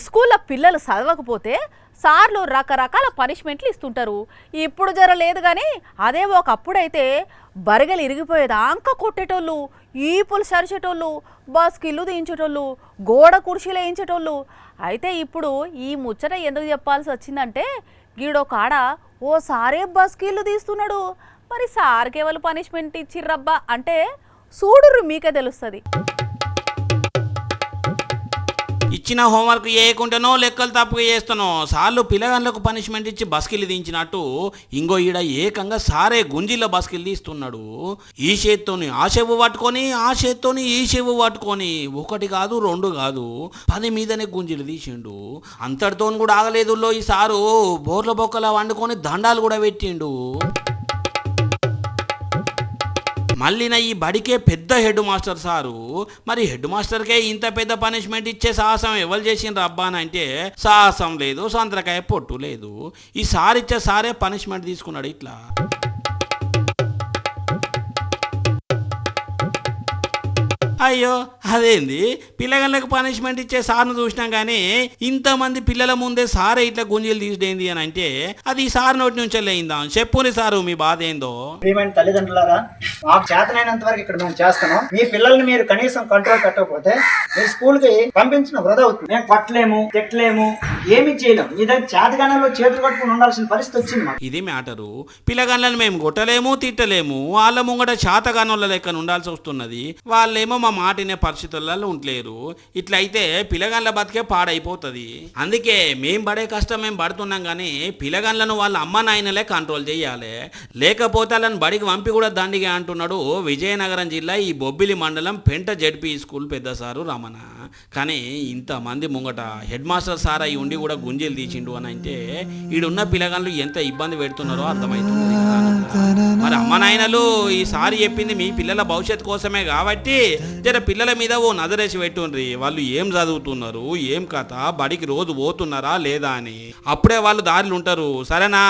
స్కూల్లో పిల్లలు చదవకపోతే సార్లు రకరకాల పనిష్మెంట్లు ఇస్తుంటారు. ఇప్పుడు జరలేదు కానీ అదే ఒకప్పుడైతే బరిగలు ఇరిగిపోయేదాంక కొట్టేటోళ్ళు, ఈపులు సరిచేటోళ్ళు, బస్కిల్లు దించేటోళ్ళు, గోడ కుర్చీలు వేయించేటోళ్ళు. అయితే ఇప్పుడు ఈ ముచ్చట ఎందుకు చెప్పాల్సి వచ్చిందంటే గీడో కాడ ఓ సారే బస్కిల్లు తీస్తున్నాడు. మరి సార్కి ఎవరు పనిష్మెంట్ ఇచ్చిర్రబ్బా అంటే చూడుర్రు మీకే తెలుస్తుంది. ఇచ్చిన హోంవర్క్ చేయకుండానో లెక్కలు తప్పుగా చేస్తానో సార్లు పిల్లగాళ్ళకు పనిష్మెంట్ ఇచ్చి బస్కిల్లు దించినట్టు ఇంకో ఈడ ఏకంగా సారే గుంజిలో బస్కిల్లు తీస్తున్నాడు. ఈ చేత్తోని ఆ చెవు పట్టుకొని ఆ చేత్తోని ఈ చెవు పట్టుకొని ఒకటి కాదు రెండు కాదు 10 మీదనే గుంజిలు తీసిండు. అంతటితో కూడా ఆగలేదు ఈ సారు బోర్ల బొక్కలా వండుకొని దండాలు కూడా పెట్టిండు. మళ్ళీన ఈ బడికే పెద్ద హెడ్ మాస్టర్ సారు. మరి హెడ్ మాస్టర్కే ఇంత పెద్ద పనిష్మెంట్ ఇచ్చే సాహసం ఎవరు చేసిండ్రు అబ్బా అని అంటే సాహసం లేదు, సంతరకాయ పొట్టు లేదు. ఈ సార్ ఇచ్చే సారే పనిష్మెంట్ తీసుకున్నాడు ఇట్లా. అయ్యో అదేంది పిల్లగాళ్ళకి పనిష్మెంట్ ఇచ్చే సార్ను చూసినాం కానీ ఇంతమంది పిల్లల ముందే సారే ఇట్లా గుంజీలు తీసేది అని అంటే అది ఈ సార్ నోటి నుంచి వెళ్ళయిందా? చెప్పుని సారు మీ బాధ ఏందో. తల్లిదండ్రులారా, మాకు చేతనైనంత వరకు ఇక్కడ మేము చేస్తాము. మీ పిల్లల్ని మీరు కనీసం కంట్రోల్ పెట్టకపోతే మీరు స్కూల్ కి పంపించిన వృధా అవుతుంది. మేము కొట్టలేము, తిట్టలేము, ఏమి చేయలేము. మీ దగ్గర చేతగానంలో చేతులు కట్టుకుని ఉండాల్సిన పరిస్థితి వచ్చింది మాకు. ఇది మ్యాటరు. పిల్లగాళ్ళని మేము కొట్టలేము, తిట్టలేము, వాళ్ళ ముంగట చేతగానోళ్ళ లెక్కన ఉండాల్సి వస్తున్నది. వాళ్ళేమో మా మాటినే పరిస్థితులలో ఉండలేరు. ఇట్లయితే పిల్లగాళ్ళ బతికే పాడైపోతుంది. అందుకే మేం పడే కష్టం మేము పడుతున్నాం కానీ పిల్లగాళ్ళను వాళ్ళ అమ్మ నాయనలే కంట్రోల్ చేయాలి. లేకపోతే వాళ్ళని బడికి పంపి కూడా దండిగా అంటున్నాడు విజయనగరం జిల్లా ఈ బొబ్బిలి మండలం పెంట జెడ్పీ స్కూల్ పెద్ద సారు రమణ. కానీ ఇంతమంది ముంగట హెడ్ మాస్టర్ సార్ అయి ఉండి కూడా గుంజీలు తీసిండు అని అంటే ఈడున్న పిల్లగాళ్ళు ఎంత ఇబ్బంది పెడుతున్నారో అర్థమవుతుంది. మరి అమ్మ నాయనలు ఈ సారి చెప్పింది మీ పిల్లల భవిష్యత్తు కోసమే కాబట్టి జర పిల్లల మీద ఓ నజరేసి పెట్టుండ్రి. వాళ్ళు ఏం చదువుతున్నారు, ఏం కథ, బడికి రోజు పోతున్నారా లేదా అని. అప్పుడే వాళ్ళు దారిలు ఉంటారు. సరేనా?